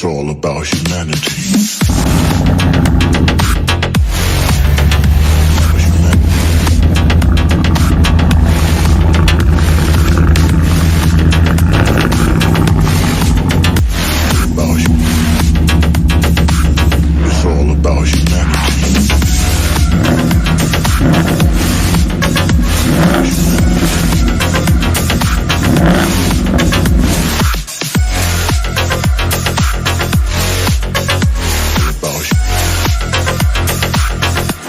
It's all about humanity. It's all about humanity.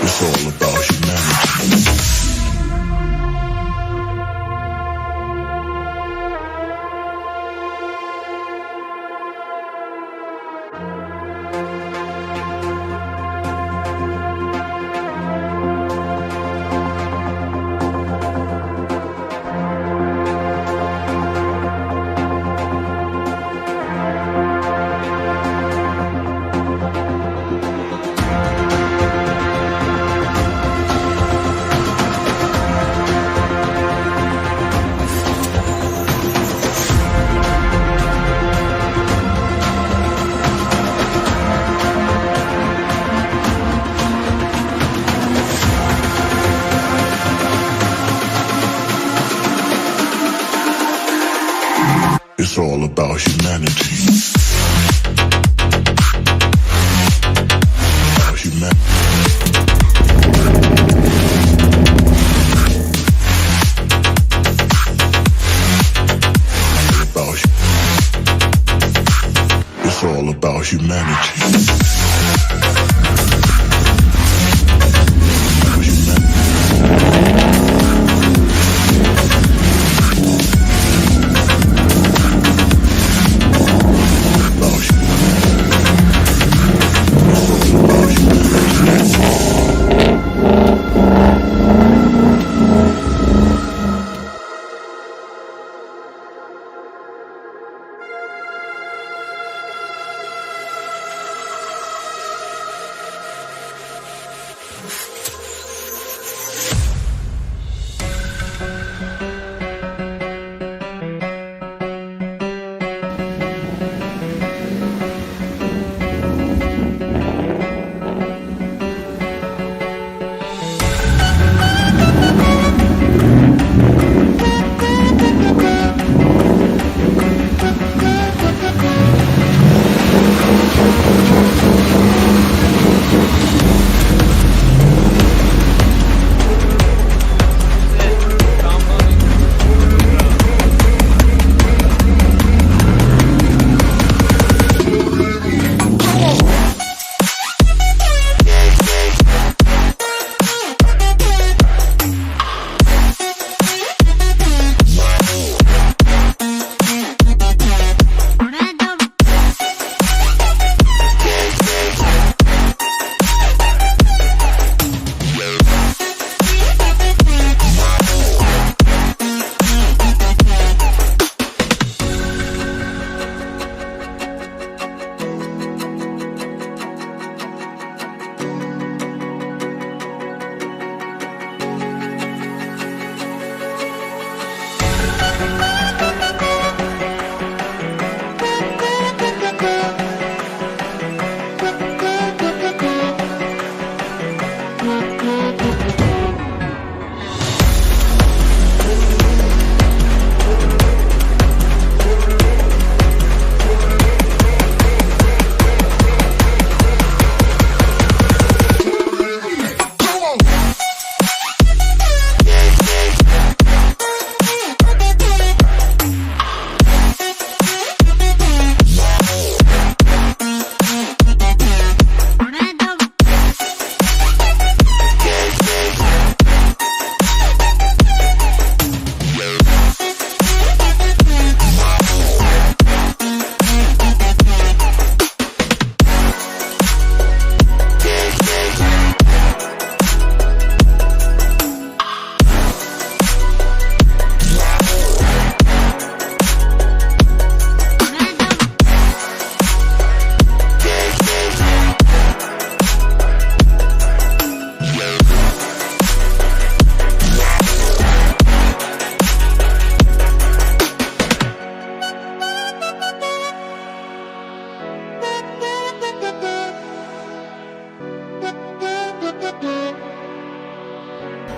It's all about humanity. It's all about humanity. About humanity. It's all about humanity.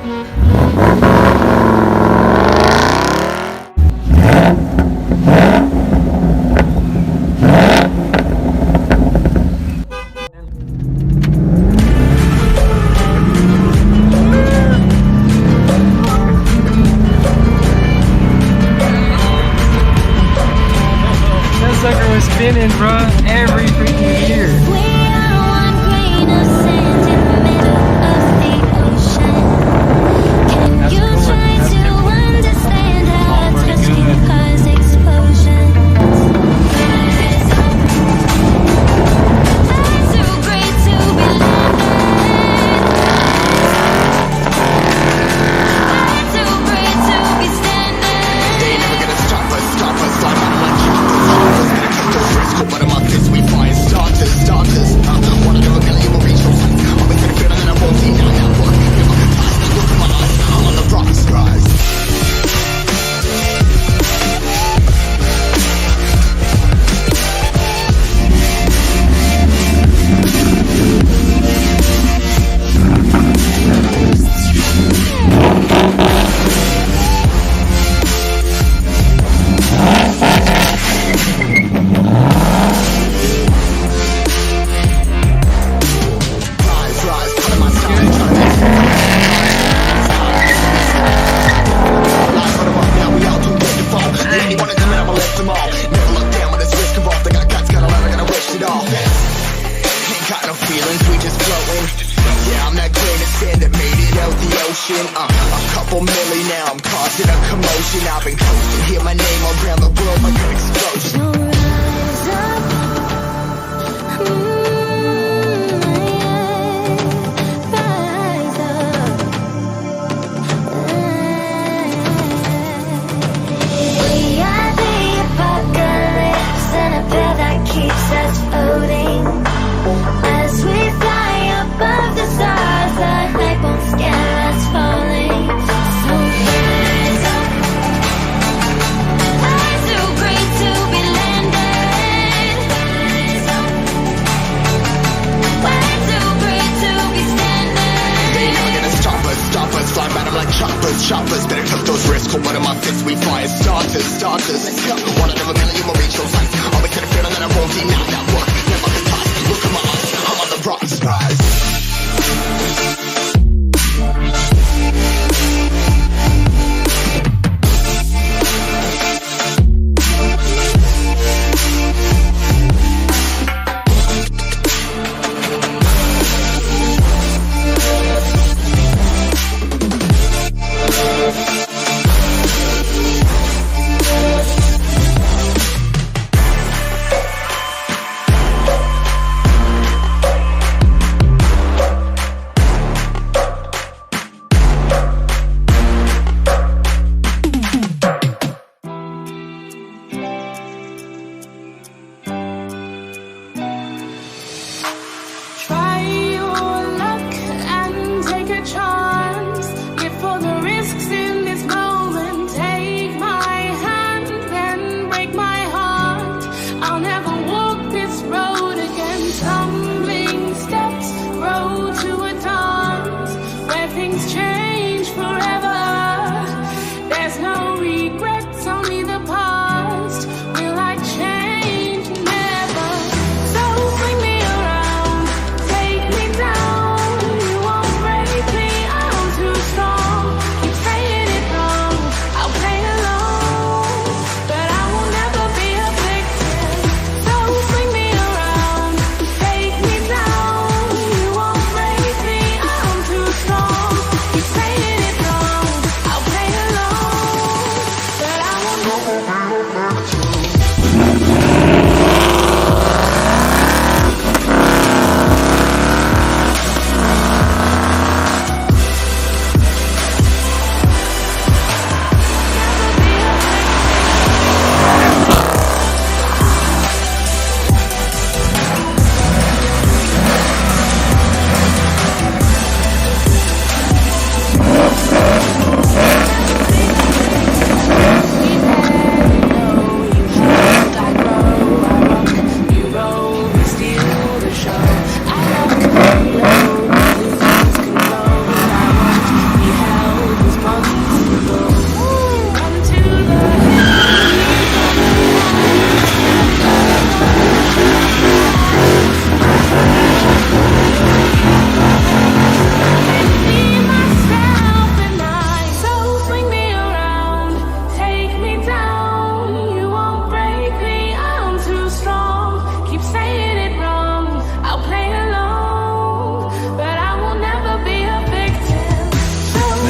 That sucker was spinning, bruh, every freaking year. A couple milli now, I'm causing a commotion. I've been coasting, hear my name around the world like an explosion. Rise up, rise up. We are the apocalypse, and a path that keeps us floating. As we fly above the stars, the night won't scare us falling. So rise up. Rise too great to be landed. Rise up. Way too great to be standing. They never gonna stop us, fly by them like choppers. Better cut those risks, hold one of my fists, we fly as starters. Let's go. One out of a million will reach those heights. Always gonna feel that I won't deny that work. Never gonna toss, look at my eyes, I'm on the rocks, rise.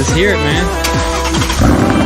Let's hear it, man.